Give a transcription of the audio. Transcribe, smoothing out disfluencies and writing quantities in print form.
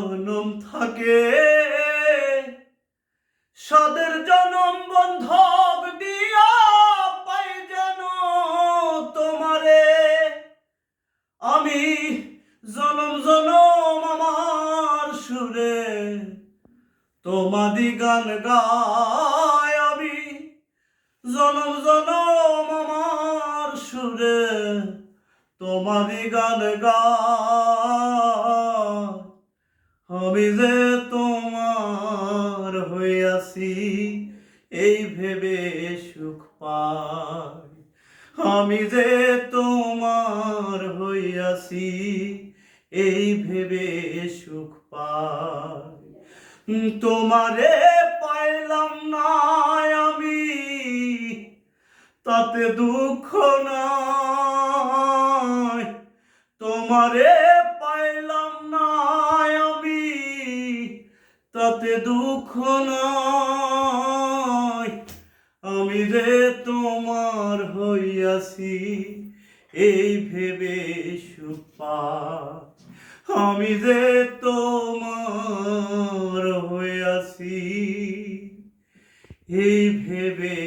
জনম থাকে সাদের জনম বন্ধক দিয়া পাই যেন তোমারে আমি জনম জনম আমার সুরে তোমাদি গান গাই আমি জনম জনম আমার সুরে তোমাদি গান গাই আমি যে তোমার হইয়াছি এই ভেবে সুখ পাই আমি যে তোমার হইয়াছি এই ভেবে সুখ পাই তোমারে পাইলাম না আমি তাতে দুঃখ নাই তোমারে পাইলাম না আমি তাতে দুঃখ নাই আমি যে তোমার হইয়াছি এই ভেবে সুখ পাই আমি যে তোমার হইয়াছি এই ভেবে